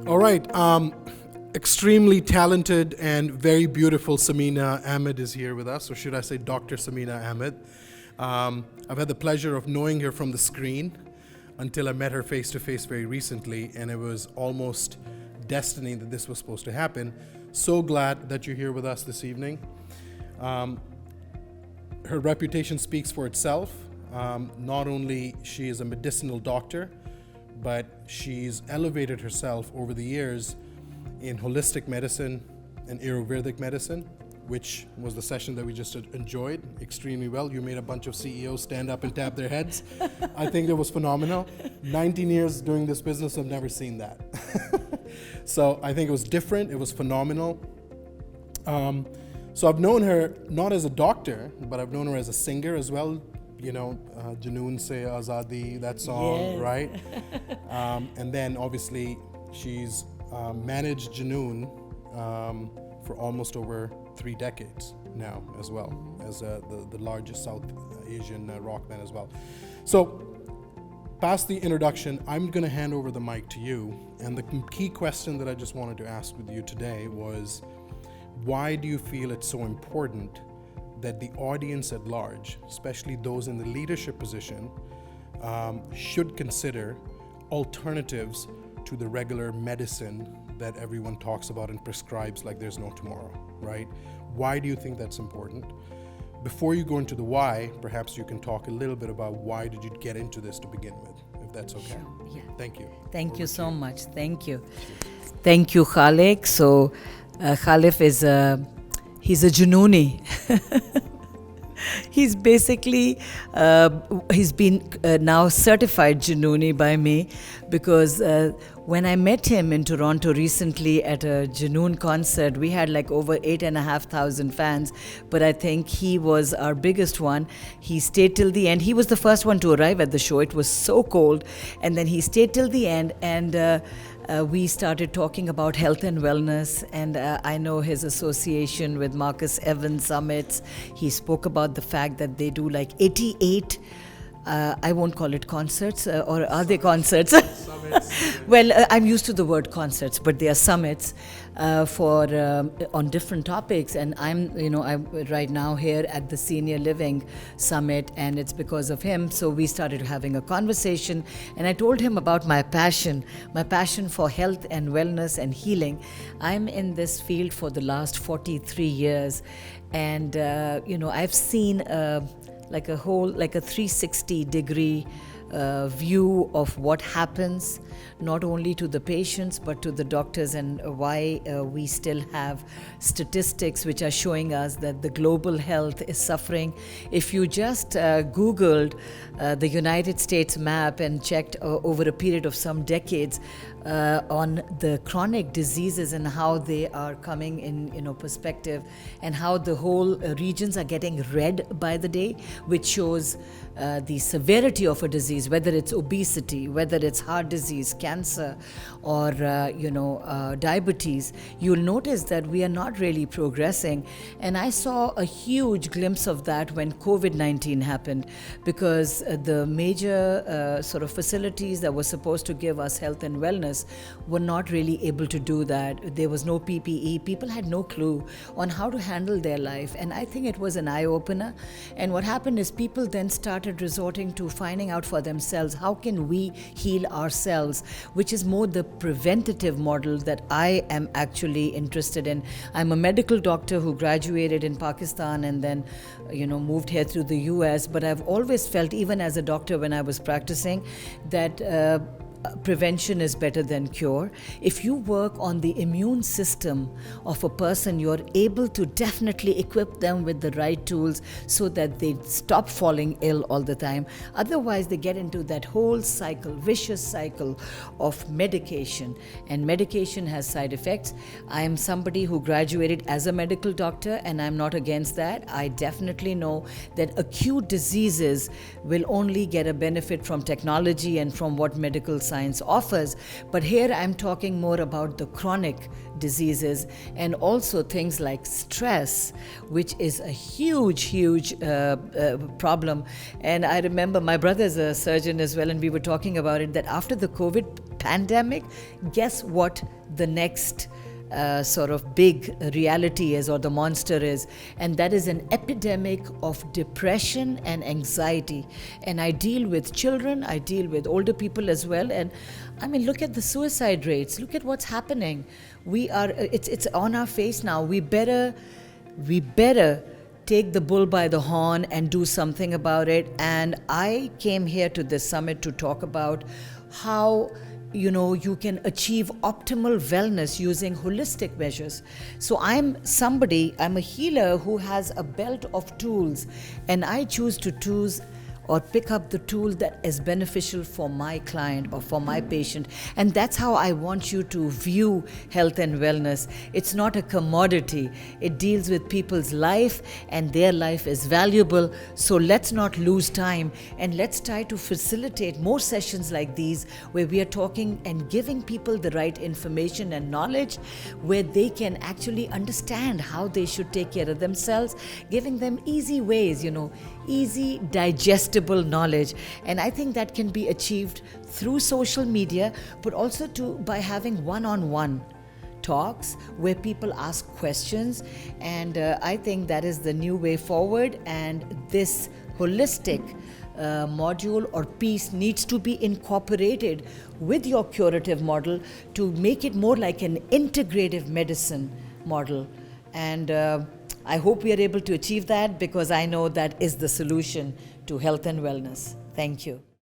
All right. Extremely talented and very beautiful Samina Ahmad is here with us, or should I say Dr. Samina Ahmad. I've had the pleasure of knowing her from the screen until I met her face to face very recently, and it was almost destiny that this was supposed to happen. So glad that you're here with us this evening. Her reputation speaks for itself. Not only she is a medicinal doctor, but she's elevated herself over the years in holistic medicine and Ayurvedic medicine, which was the session that we just enjoyed extremely well. You made a bunch of CEOs stand up and tap their heads. I think it was phenomenal. 19 years doing this business, I've never seen that. So I think it was different, it was phenomenal. So I've known her not as a doctor, but I've known her as a singer as well. You know, Junoon Se Azadi, that song, yes. Right? And then obviously she's managed Junoon for almost over 3 decades now as well, as the largest South Asian rock band as well. So past the introduction, I'm going to hand over the mic to you. And the key question that I just wanted to ask with you today was, why do you feel it's so important that the audience at large, especially those in the leadership position, should consider alternatives to the regular medicine that everyone talks about and prescribes like there's no tomorrow, right? Why do you think that's important? Before you go into the why, perhaps you can talk a little bit about why did you get into this to begin with, if that's okay. Sure. Yeah. Thank you. Thank you so much. Thank you. Thank you, Khalif. So, Khalif is he's a Junooni. He's basically, he's been now certified Junooni by me, because when I met him in Toronto recently at a Junoon concert, we had like over 8,500 fans, but I think he was our biggest one. He stayed till the end. He was the first one to arrive at the show. It was so cold, and then he stayed till the end, and we started talking about health and wellness, and I know his association with Marcus Evans Summits. He spoke about the fact that they do like 88, I won't call it concerts, or are they concerts? Summits. Well, I'm used to the word concerts, but they are summits for on different topics. And I'm right now here at the Senior Living Summit, and it's because of him. So we started having a conversation, and I told him about my passion for health and wellness and healing. I'm in this field for the last 43 years, and I've seen like a 360-degree view of what happens, not only to the patients but to the doctors, and why we still have statistics which are showing us that the global health is suffering. If you just Googled the United States map and checked over a period of some decades on the chronic diseases and how they are coming in perspective, and how the whole regions are getting red by the day, which shows the severity of a disease, whether it's obesity, whether it's heart disease, cancer, or diabetes, you'll notice that we are not really progressing. And I saw a huge glimpse of that when COVID-19 happened, because the major sort of facilities that were supposed to give us health and wellness were not really able to do that. There was no PPE. People had no clue on how to handle their life. And I think it was an eye-opener. And what happened is people then started resorting to finding out for themselves, how can we heal ourselves, which is more the preventative model that I am actually interested in. I'm a medical doctor who graduated in Pakistan and then, moved here through the US. But I've always felt, even as a doctor when I was practicing, that prevention is better than cure. If you work on the immune system of a person, you're able to definitely equip them with the right tools so that they stop falling ill all the time. Otherwise, they get into that whole cycle, vicious cycle of medication, and medication has side effects. I am somebody who graduated as a medical doctor, and I'm not against that. I definitely know that acute diseases will only get a benefit from technology and from what medical science offers. But here I'm talking more about the chronic diseases, and also things like stress, which is a huge problem. And I remember my brother is a surgeon as well, and we were talking about it, that after the COVID pandemic, guess what the next sort of big reality is, or the monster is, and that is an epidemic of depression and anxiety. And I deal with children, I deal with older people as well, and I mean, look at the suicide rates, look at what's happening. It's on our face now. We better take the bull by the horn and do something about it. And I came here to this summit to talk about how you can achieve optimal wellness using holistic measures. So I'm a healer who has a belt of tools, and I choose to choose or pick up the tool that is beneficial for my client or for my patient. And that's how I want you to view health and wellness. It's not a commodity. It deals with people's life, and their life is valuable. So let's not lose time, and let's try to facilitate more sessions like these where we are talking and giving people the right information and knowledge, where they can actually understand how they should take care of themselves, giving them easy ways, easy, digestible knowledge. And I think that can be achieved through social media, but also by having one-on-one talks where people ask questions. And I think that is the new way forward. And this holistic module or piece needs to be incorporated with your curative model to make it more like an integrative medicine model. And I hope we are able to achieve that, because I know that is the solution to health and wellness. Thank you.